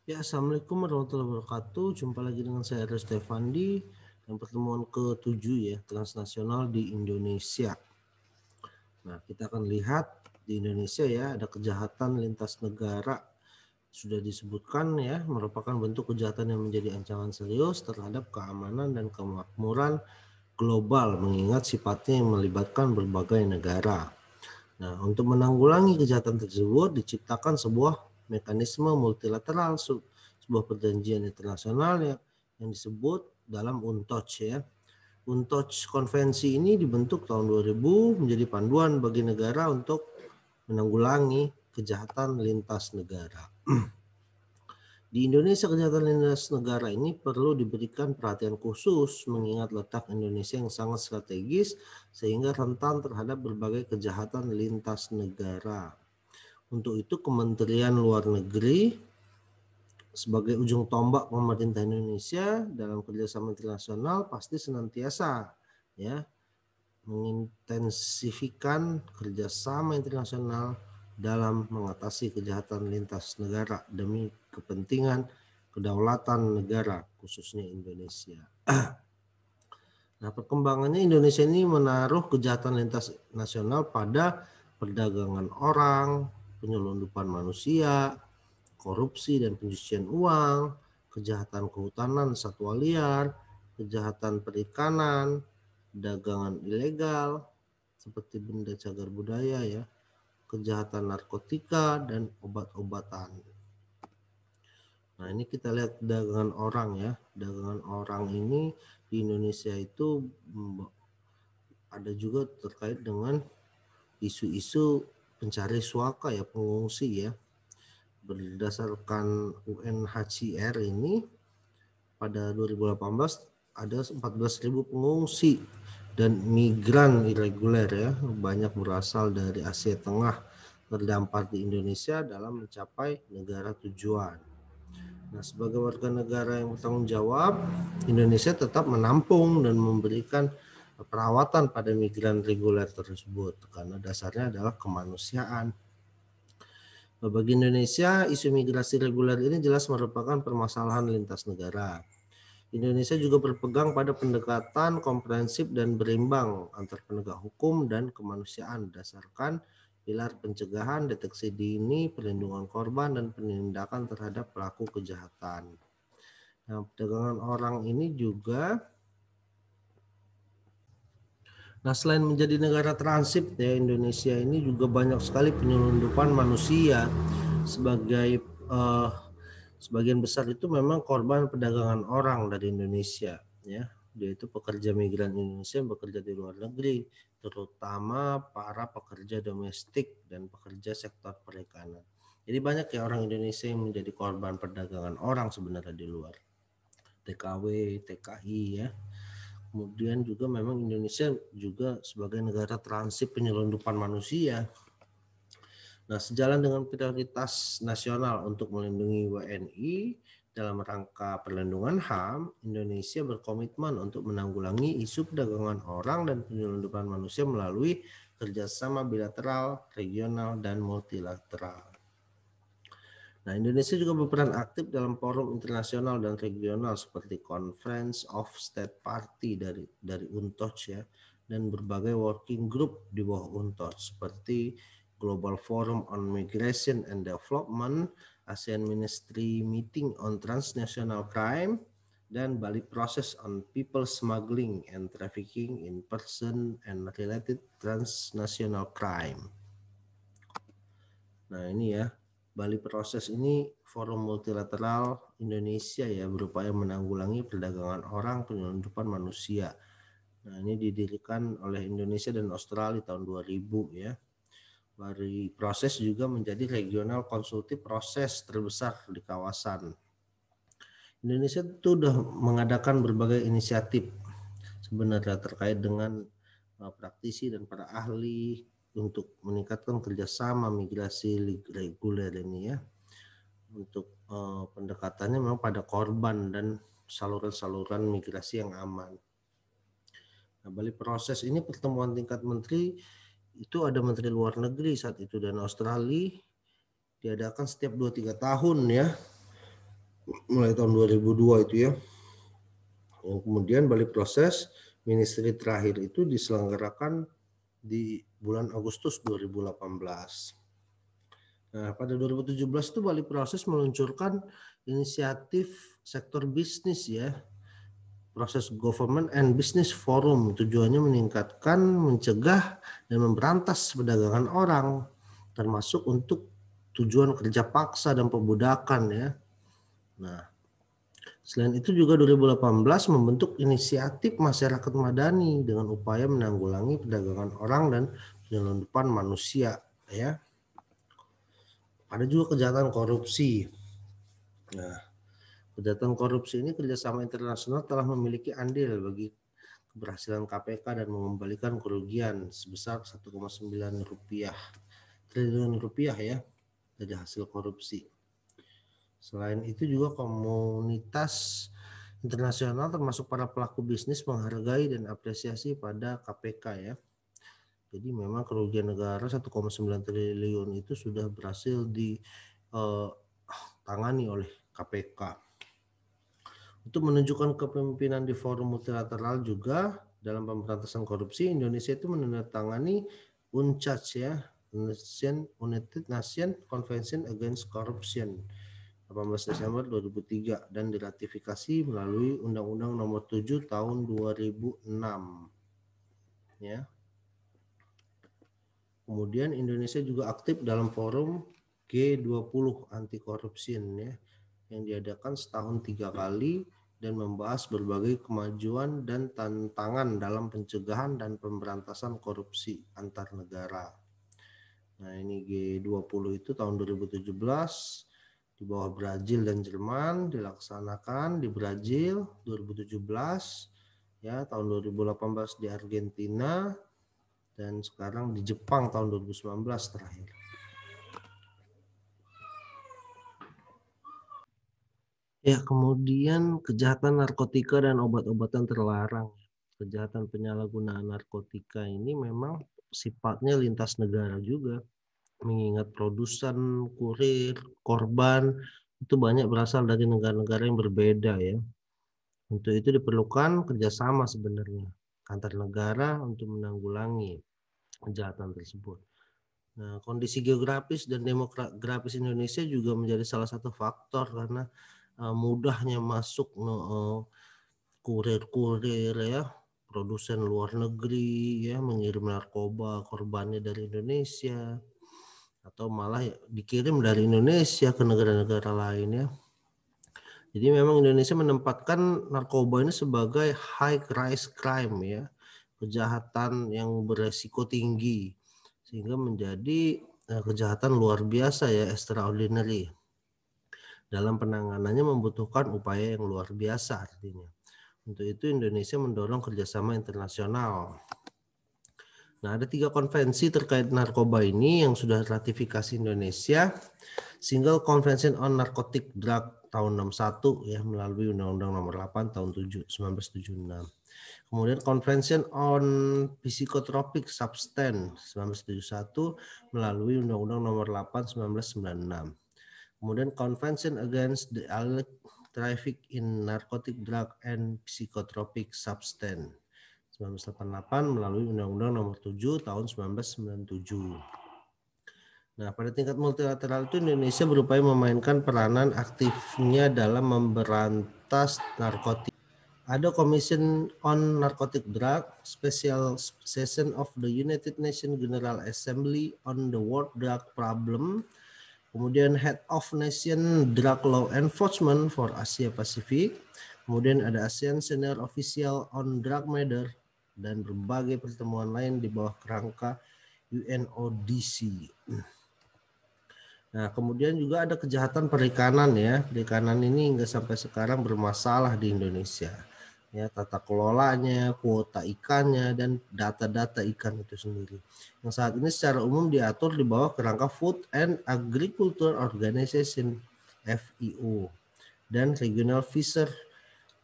Ya, Assalamualaikum warahmatullahi wabarakatuh. Jumpa lagi dengan saya Aris Stefandi dan pertemuan ke-7 ya, transnasional di Indonesia. Nah, kita akan lihat di Indonesia ya, ada kejahatan lintas negara. Sudah disebutkan ya, merupakan bentuk kejahatan yang menjadi ancaman serius terhadap keamanan dan kemakmuran global mengingat sifatnya yang melibatkan berbagai negara. Nah, untuk menanggulangi kejahatan tersebut diciptakan sebuah mekanisme multilateral, sebuah perjanjian internasional yang disebut dalam UNTOC ya. UNTOC konvensi ini dibentuk tahun 2000 menjadi panduan bagi negara untuk menanggulangi kejahatan lintas negara. Di Indonesia, kejahatan lintas negara ini perlu diberikan perhatian khusus mengingat letak Indonesia yang sangat strategis sehingga rentan terhadap berbagai kejahatan lintas negara. Untuk itu Kementerian Luar Negeri sebagai ujung tombak pemerintah Indonesia dalam kerjasama internasional pasti senantiasa ya mengintensifikan kerjasama internasional dalam mengatasi kejahatan lintas negara demi kepentingan kedaulatan negara khususnya Indonesia. Nah, perkembangannya Indonesia ini menaruh kejahatan lintas nasional pada perdagangan orang, penyelundupan manusia, korupsi dan pencucian uang, kejahatan kehutanan satwa liar, kejahatan perikanan, dagangan ilegal seperti benda cagar budaya ya, kejahatan narkotika dan obat-obatan. Nah, ini kita lihat dagangan orang ya. Dagangan orang ini di Indonesia itu ada juga terkait dengan isu-isu pencari suaka ya, pengungsi ya. Berdasarkan UNHCR ini pada 2018 ada 14.000 pengungsi dan migran irreguler ya, banyak berasal dari Asia Tengah terdampar di Indonesia dalam mencapai negara tujuan. Nah, sebagai warga negara yang bertanggung jawab, Indonesia tetap menampung dan memberikan perawatan pada migran reguler tersebut karena dasarnya adalah kemanusiaan. Bagi Indonesia, isu migrasi reguler ini jelas merupakan permasalahan lintas negara. Indonesia juga berpegang pada pendekatan komprehensif dan berimbang antar penegak hukum dan kemanusiaan berdasarkan pilar pencegahan, deteksi dini, perlindungan korban, dan penindakan terhadap pelaku kejahatan. Nah, perdagangan orang ini juga, nah selain menjadi negara transit ya, Indonesia ini juga banyak sekali penyelundupan manusia sebagai sebagian besar itu memang korban perdagangan orang dari Indonesia ya, yaitu pekerja migran Indonesia yang bekerja di luar negeri, terutama para pekerja domestik dan pekerja sektor perikanan. Jadi banyak ya orang Indonesia yang menjadi korban perdagangan orang sebenarnya di luar. TKW, TKI ya. Kemudian juga memang Indonesia juga sebagai negara transit penyelundupan manusia. Nah, sejalan dengan prioritas nasional untuk melindungi WNI dalam rangka perlindungan HAM, Indonesia berkomitmen untuk menanggulangi isu perdagangan orang dan penyelundupan manusia melalui kerjasama bilateral, regional, dan multilateral. Nah, Indonesia juga berperan aktif dalam forum internasional dan regional seperti Conference of State Party dari UNTOC ya, dan berbagai working group di bawah UNTOC seperti Global Forum on Migration and Development, ASEAN Ministry Meeting on Transnational Crime, dan Bali Process on People Smuggling and Trafficking in Person and Related Transnational Crime. Nah, ini ya, Bali Proses ini forum multilateral Indonesia ya, berupaya menanggulangi perdagangan orang, penyelundupan manusia. Nah, ini didirikan oleh Indonesia dan Australia tahun 2000 ya. Bali Proses juga menjadi regional konsultif proses terbesar di kawasan. Indonesia itu sudah mengadakan berbagai inisiatif sebenarnya terkait dengan praktisi dan para ahli untuk meningkatkan kerjasama migrasi reguler ini ya. Untuk pendekatannya memang pada korban dan saluran-saluran migrasi yang aman. Nah, Bali Proses ini pertemuan tingkat menteri itu ada menteri luar negeri saat itu dan Australia diadakan setiap 2-3 tahun ya. mulai tahun 2002 itu ya. Yang kemudian balik proses ministry terakhir itu diselenggarakan di bulan Agustus 2018. Nah, pada 2017 itu balik proses meluncurkan inisiatif sektor bisnis ya, proses Government and Business Forum. Tujuannya meningkatkan, mencegah, dan memberantas perdagangan orang, termasuk untuk tujuan kerja paksa dan perbudakan ya. Nah, selain itu juga 2018 membentuk inisiatif masyarakat madani dengan upaya menanggulangi perdagangan orang dan penyelundupan manusia ya. Ada juga kejahatan korupsi. Nah, kejahatan korupsi ini kerjasama internasional telah memiliki andil bagi keberhasilan KPK dan mengembalikan kerugian sebesar 1,9 triliun rupiah ya dari hasil korupsi. Selain itu juga komunitas internasional termasuk para pelaku bisnis menghargai dan apresiasi pada KPK ya. Jadi memang kerugian negara 1,9 triliun itu sudah berhasil ditangani oleh KPK. Untuk menunjukkan kepemimpinan di forum multilateral juga dalam pemberantasan korupsi, Indonesia itu menandatangani UNCAC ya, United Nations Convention Against Corruption 18 Desember 2003 dan diratifikasi melalui Undang-Undang Nomor 7 Tahun 2006 ya. Kemudian Indonesia juga aktif dalam forum G20 anti korupsi ya, yang diadakan setahun 3 kali dan membahas berbagai kemajuan dan tantangan dalam pencegahan dan pemberantasan korupsi antar negara. Nah, ini G20 itu tahun 2017 di bawah Brazil dan Jerman dilaksanakan di Brazil 2017 ya, tahun 2018 di Argentina, dan sekarang di Jepang tahun 2019 terakhir. Ya, kemudian kejahatan narkotika dan obat-obatan terlarang. Kejahatan penyalahgunaan narkotika ini memang sifatnya lintas negara juga, mengingat produsen, kurir, korban itu banyak berasal dari negara-negara yang berbeda ya. Untuk itu diperlukan kerjasama sebenarnya antar negara untuk menanggulangi kejahatan tersebut. Nah, kondisi geografis dan demografis Indonesia juga menjadi salah satu faktor karena mudahnya masuk kurir-kurir ya, produsen luar negeri ya mengirim narkoba korbannya dari Indonesia atau malah dikirim dari Indonesia ke negara-negara lain ya. Jadi memang Indonesia menempatkan narkoba ini sebagai high risk crime ya, kejahatan yang beresiko tinggi sehingga menjadi kejahatan luar biasa ya, extraordinary. Dalam penanganannya membutuhkan upaya yang luar biasa artinya. Untuk itu Indonesia mendorong kerjasama internasional. Nah, ada 3 konvensi terkait narkoba ini yang sudah ratifikasi Indonesia. Single Convention on Narcotic Drug tahun 61 ya melalui Undang-Undang Nomor 8 tahun 1976. Kemudian Convention on Psychotropic Substance 1971 melalui Undang-Undang Nomor 8 1996. Kemudian Convention Against the Traffic in Narcotic Drug and Psychotropic Substance 1988 melalui Undang-Undang Nomor 7 tahun 1997. Nah, pada tingkat multilateral itu Indonesia berupaya memainkan peranan aktifnya dalam memberantas narkotika. Ada Commission on Narcotic Drug, Special Session of the United Nations General Assembly on the World Drug Problem, kemudian Head of Nation Drug Law Enforcement for Asia Pacific, kemudian ada ASEAN Senior Official on Drug Matter, dan berbagai pertemuan lain di bawah kerangka UNODC. Nah, kemudian juga ada kejahatan perikanan ya. Perikanan ini hingga sampai sekarang bermasalah di Indonesia. Ya, tata kelolanya, kuota ikannya, dan data-data ikan itu sendiri. Yang saat ini secara umum diatur di bawah kerangka Food and Agriculture Organization (FIO) dan Regional Fisher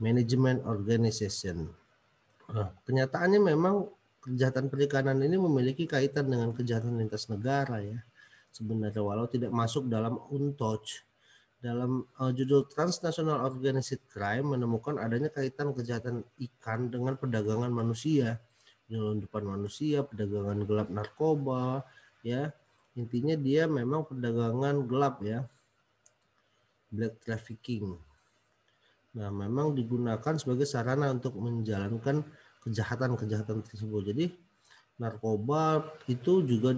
Management Organization. Nah, kenyataannya memang kejahatan perikanan ini memiliki kaitan dengan kejahatan lintas negara ya. Sebenarnya walau tidak masuk dalam UNTOC, dalam judul Transnational Organized Crime menemukan adanya kaitan kejahatan ikan dengan perdagangan manusia, penyelundupan manusia, perdagangan gelap narkoba, ya. Intinya dia memang perdagangan gelap ya, black trafficking. Nah, memang digunakan sebagai sarana untuk menjalankan kejahatan-kejahatan tersebut. Jadi narkoba itu juga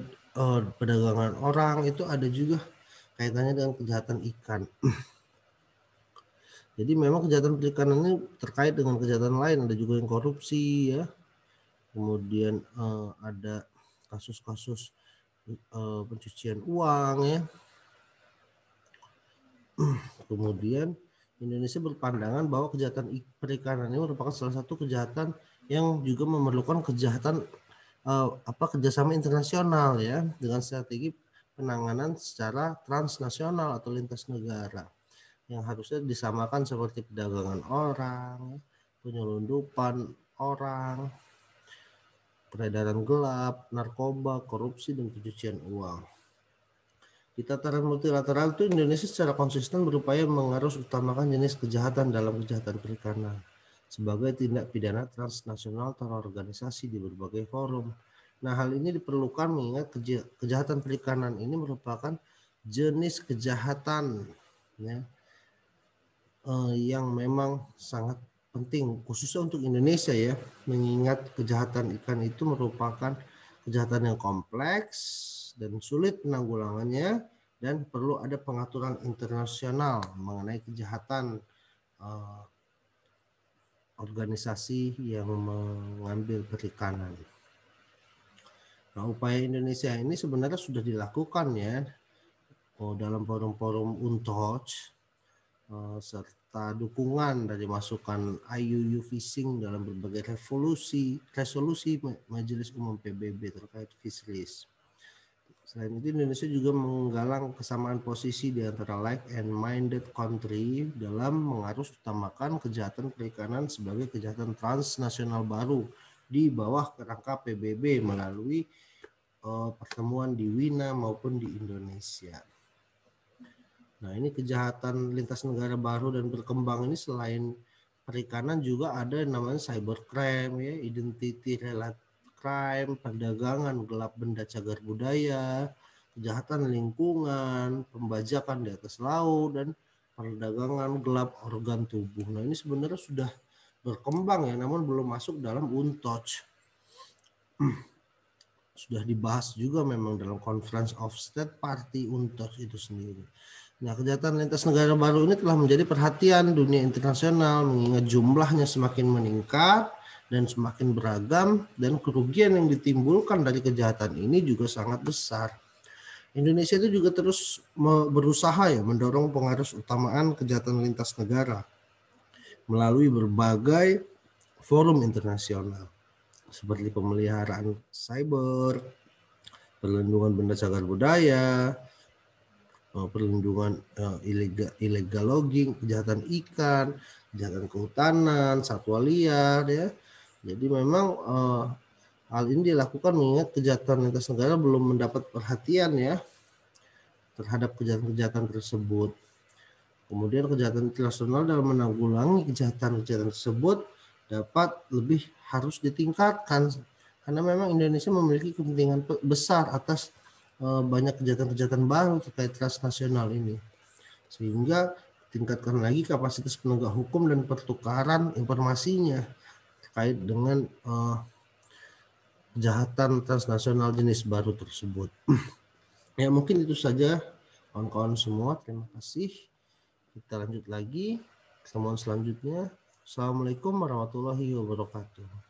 perdagangan orang itu ada juga kaitannya dengan kejahatan ikan. Jadi memang kejahatan perikanan ini terkait dengan kejahatan lain, ada juga yang korupsi ya. Kemudian ada kasus-kasus pencucian uang ya. Kemudian Indonesia berpandangan bahwa kejahatan perikanan ini merupakan salah satu kejahatan yang juga memerlukan kejahatan kerjasama internasional ya, dengan strategi penanganan secara transnasional atau lintas negara yang harusnya disamakan seperti perdagangan orang, penyelundupan orang, peredaran gelap, narkoba, korupsi, dan pencucian uang. Di tataran multilateral itu Indonesia secara konsisten berupaya mengarus utamakan jenis kejahatan dalam kejahatan perikanan sebagai tindak pidana transnasional terorganisasi di berbagai forum. Nah, hal ini diperlukan mengingat kejahatan perikanan ini merupakan jenis kejahatan ya, yang memang sangat penting khususnya untuk Indonesia ya, mengingat kejahatan ikan itu merupakan kejahatan yang kompleks dan sulit penanggulangannya dan perlu ada pengaturan internasional mengenai kejahatan organisasi yang mengambil perikanan. Nah, upaya Indonesia ini sebenarnya sudah dilakukan ya dalam forum-forum UNTOC serta dukungan dari masukan IUU Fishing dalam berbagai resolusi Majelis Umum PBB terkait fisheries. Selain itu Indonesia juga menggalang kesamaan posisi di antara like and minded country dalam mengarus utamakan kejahatan perikanan sebagai kejahatan transnasional baru di bawah kerangka PBB melalui pertemuan di Wina maupun di Indonesia. Nah, ini kejahatan lintas negara baru dan berkembang ini selain perikanan juga ada yang namanya cybercrime ya, identity related crime, perdagangan gelap benda cagar budaya, kejahatan lingkungan, pembajakan di atas laut, dan perdagangan gelap organ tubuh. Nah, ini sebenarnya sudah berkembang ya, namun belum masuk dalam UNTOC. Sudah dibahas juga memang dalam Conference of State Party UNTOC itu sendiri. Nah, kejahatan lintas negara baru ini telah menjadi perhatian dunia internasional mengingat jumlahnya semakin meningkat dan semakin beragam dan kerugian yang ditimbulkan dari kejahatan ini juga sangat besar. Indonesia itu juga terus berusaha ya mendorong pengarus utamaan kejahatan lintas negara melalui berbagai forum internasional seperti pemeliharaan cyber, perlindungan benda cagar budaya, perlindungan illegal logging, kejahatan ikan, kejahatan kehutanan, satwa liar ya. Jadi memang hal ini dilakukan mengingat kejahatan lintas negara belum mendapat perhatian ya terhadap kejahatan-kejahatan tersebut. Kemudian kejahatan internasional dalam menanggulangi kejahatan-kejahatan tersebut dapat lebih harus ditingkatkan karena memang Indonesia memiliki kepentingan besar atas banyak kejahatan-kejahatan baru terkait transnasional ini, sehingga tingkatkan lagi kapasitas penegak hukum dan pertukaran informasinya terkait dengan kejahatan transnasional jenis baru tersebut. Ya, mungkin itu saja kawan-kawan semua, terima kasih. Kita lanjut lagi pertemuan selanjutnya. Assalamualaikum warahmatullahi wabarakatuh.